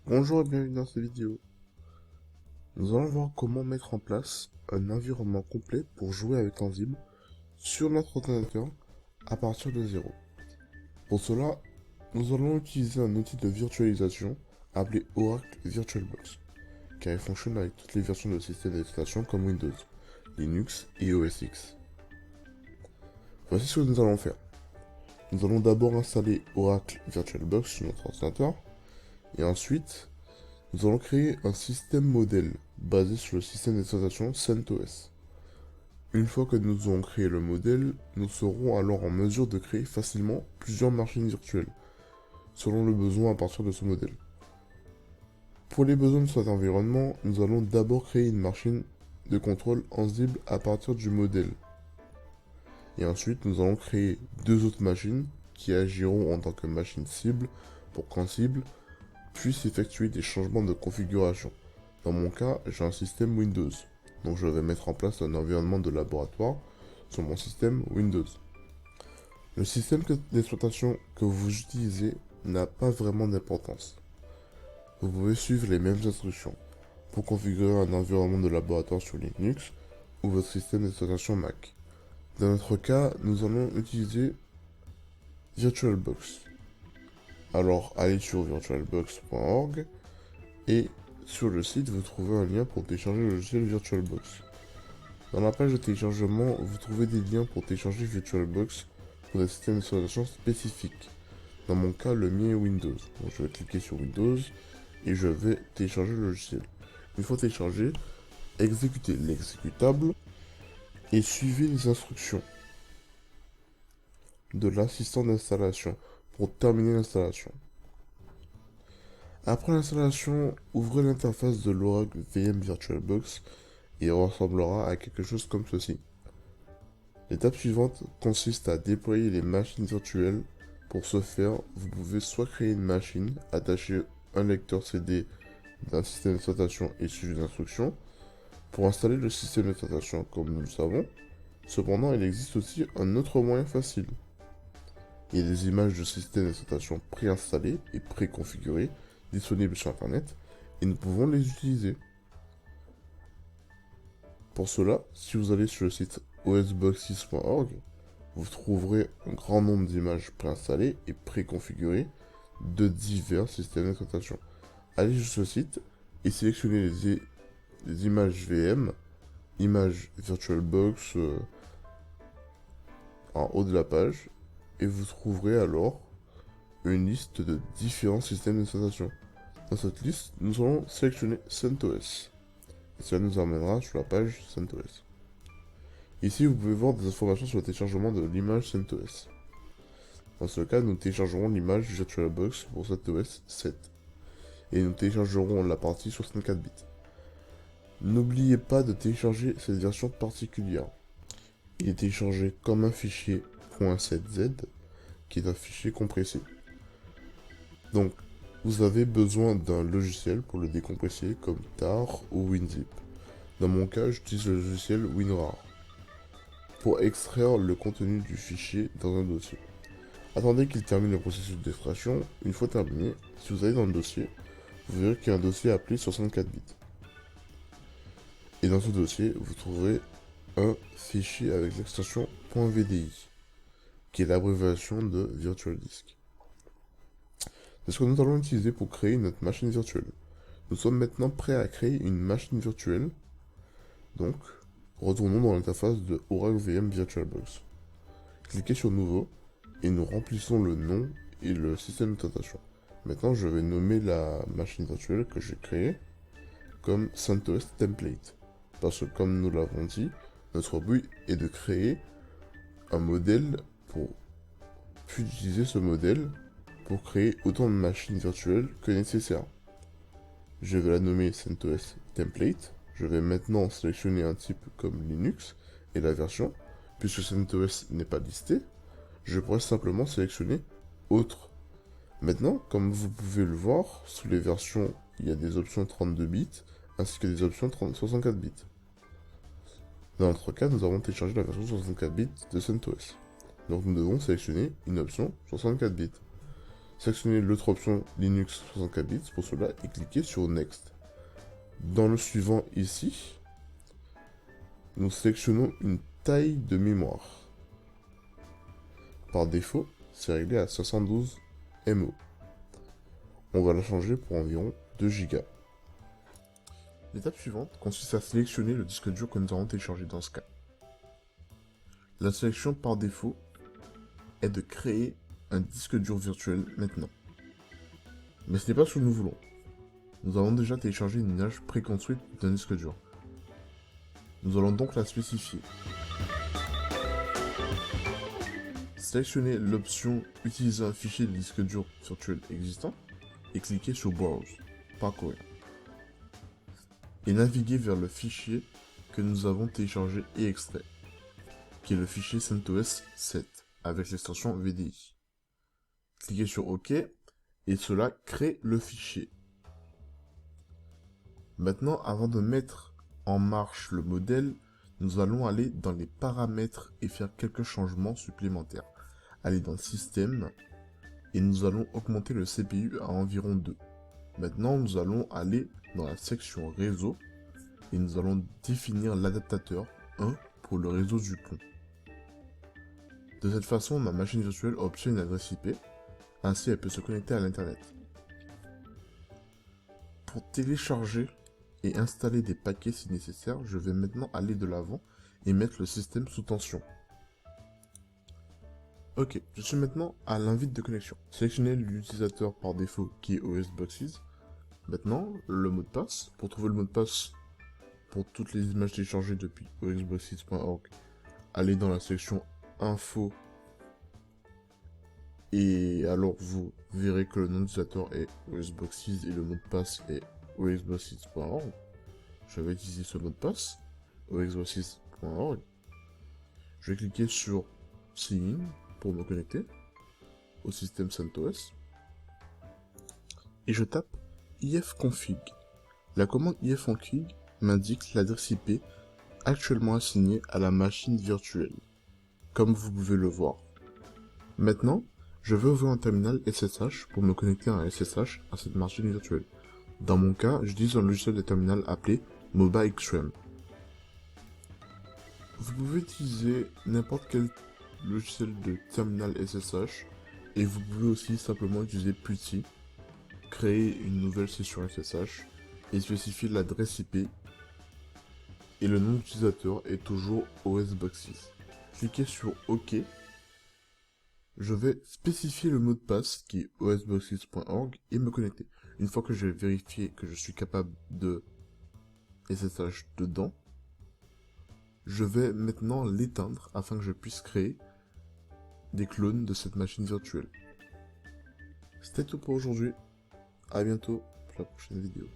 Bonjour et bienvenue dans cette vidéo. Nous allons voir comment mettre en place un environnement complet pour jouer avec Ansible sur notre ordinateur à partir de zéro. Pour cela, nous allons utiliser un outil de virtualisation appelé Oracle VirtualBox, car il fonctionne avec toutes les versions de système d'exploitation comme Windows, Linux et OS X. Voici ce que nous allons faire. Nous allons d'abord installer Oracle VirtualBox sur notre ordinateur, et ensuite, nous allons créer un système modèle basé sur le système d'exploitation CentOS. Une fois que nous aurons créé le modèle, nous serons alors en mesure de créer facilement plusieurs machines virtuelles, selon le besoin à partir de ce modèle. Pour les besoins de cet environnement, nous allons d'abord créer une machine de contrôle Ansible à partir du modèle. Et ensuite, nous allons créer deux autres machines qui agiront en tant que machine cible pour qu'Ansible puisse effectuer des changements de configuration. Dans mon cas, j'ai un système Windows, donc je vais mettre en place un environnement de laboratoire sur mon système Windows. Le système d'exploitation que vous utilisez n'a pas vraiment d'importance. Vous pouvez suivre les mêmes instructions pour configurer un environnement de laboratoire sur Linux ou votre système d'exploitation Mac. Dans notre cas, nous allons utiliser VirtualBox. Alors allez sur virtualbox.org et sur le site vous trouvez un lien pour télécharger le logiciel VirtualBox. Dans la page de téléchargement, vous trouvez des liens pour télécharger VirtualBox pour des systèmes d'exploitation spécifiques. Dans mon cas, le mien est Windows. Donc je vais cliquer sur Windows et je vais télécharger le logiciel. Une fois téléchargé, exécutez l'exécutable et suivez les instructions de l'assistant d'installation pour terminer l'installation. Après l'installation, ouvrez l'interface de l'Oracle VM VirtualBox et il ressemblera à quelque chose comme ceci. L'étape suivante consiste à déployer les machines virtuelles. Pour ce faire, vous pouvez soit créer une machine, attacher un lecteur CD d'un système d'exploitation et suivre les instructions pour installer le système d'exploitation comme nous le savons. Cependant, il existe aussi un autre moyen facile. Il y a des images de système d'exploitation préinstallées et préconfigurées disponibles sur internet et nous pouvons les utiliser. Pour cela, si vous allez sur le site osbox6.org, vous trouverez un grand nombre d'images préinstallées et préconfigurées de divers systèmes d'exploitation. Allez sur ce site et sélectionnez les images VM, images VirtualBox en haut de la page et vous trouverez alors une liste de différents systèmes d'exploitation. Dans cette liste, nous allons sélectionner CentOS. Et cela nous emmènera sur la page CentOS. Ici, vous pouvez voir des informations sur le téléchargement de l'image CentOS. Dans ce cas, nous téléchargerons l'image VirtualBox pour CentOS 7. Et nous téléchargerons la partie 64 bits. N'oubliez pas de télécharger cette version particulière. Il est téléchargé comme un fichier .7z, qui est un fichier compressé. Donc, vous avez besoin d'un logiciel pour le décompresser comme tar ou WinZip. Dans mon cas, j'utilise le logiciel WinRAR pour extraire le contenu du fichier dans un dossier. Attendez qu'il termine le processus d'extraction. Une fois terminé, si vous allez dans le dossier, vous verrez qu'il y a un dossier appelé 64 bits. Et dans ce dossier, vous trouverez un fichier avec l'extension .vdi, qui est l'abréviation de Virtual Disk. C'est ce que nous allons utiliser pour créer notre machine virtuelle. Nous sommes maintenant prêts à créer une machine virtuelle. Donc, retournons dans l'interface de Oracle VM VirtualBox. Cliquez sur Nouveau et nous remplissons le nom et le système d'exploitation. Maintenant, je vais nommer la machine virtuelle que j'ai créée comme CentOS Template. Parce que comme nous l'avons dit, notre but est de créer un modèle pour puis utiliser ce modèle pour créer autant de machines virtuelles que nécessaire. Je vais la nommer CentOS Template. Je vais maintenant sélectionner un type comme Linux et la version. Puisque CentOS n'est pas listé, je pourrais simplement sélectionner Autre. Maintenant, comme vous pouvez le voir, sous les versions, il y a des options 32 bits ainsi que des options 64 bits. Dans notre cas, nous avons téléchargé la version 64 bits de CentOS. Donc nous devons sélectionner une option 64 bits. sélectionnez l'autre option Linux 64 bits pour cela et cliquez sur Next. Dans le suivant ici, nous sélectionnons une taille de mémoire. Par défaut, c'est réglé à 72 MO. On va la changer pour environ 2 Go. L'étape suivante consiste à sélectionner le disque dur que nous avons téléchargé dans ce cas. La sélection par défaut est de créer un disque dur virtuel maintenant. Mais ce n'est pas ce que nous voulons. Nous avons déjà téléchargé une image préconstruite d'un disque dur. Nous allons donc la spécifier. Sélectionnez l'option Utiliser un fichier de disque dur virtuel existant et cliquez sur Browse, Parcourir. Et naviguez vers le fichier que nous avons téléchargé et extrait, qui est le fichier CentOS 7 avec l'extension VDI. Cliquez sur OK et cela crée le fichier. Maintenant, avant de mettre en marche le modèle, nous allons aller dans les paramètres et faire quelques changements supplémentaires. Aller dans Système et nous allons augmenter le CPU à environ 2. Maintenant, nous allons aller dans la section Réseau et nous allons définir l'adaptateur 1 pour le réseau du pont. De cette façon, ma machine virtuelle obtient une adresse IP, ainsi elle peut se connecter à l'internet. Pour télécharger et installer des paquets si nécessaire, je vais maintenant aller de l'avant et mettre le système sous tension. Ok, je suis maintenant à l'invite de connexion. Sélectionnez l'utilisateur par défaut qui est OSBoxes. Maintenant, le mot de passe. Pour trouver le mot de passe pour toutes les images téléchargées depuis osboxes.org, allez dans la section Info et alors vous verrez que le nom d'utilisateur est osboxes et le mot de passe est osboxes.org. Je vais utiliser ce mot de passe, osboxes.org. Je vais cliquer sur Sign in pour me connecter au système CentOS et je tape ifconfig. La commande ifconfig m'indique l'adresse IP actuellement assignée à la machine virtuelle, comme vous pouvez le voir. Maintenant, je vais ouvrir un terminal SSH pour me connecter à un SSH à cette machine virtuelle. Dans mon cas, j'utilise un logiciel de terminal appelé MobaXRAM. Vous pouvez utiliser n'importe quel logiciel de terminal SSH et vous pouvez aussi simplement utiliser PuTTY, créer une nouvelle session SSH et spécifier l'adresse IP et le nom d'utilisateur est toujours OSBoxes. Cliquez sur OK. Je vais spécifier le mot de passe qui est osboxes.org et me connecter. Une fois que j'ai vérifié que je suis capable de SSH dedans, je vais maintenant l'éteindre afin que je puisse créer des clones de cette machine virtuelle. C'était tout pour aujourd'hui. À bientôt pour la prochaine vidéo.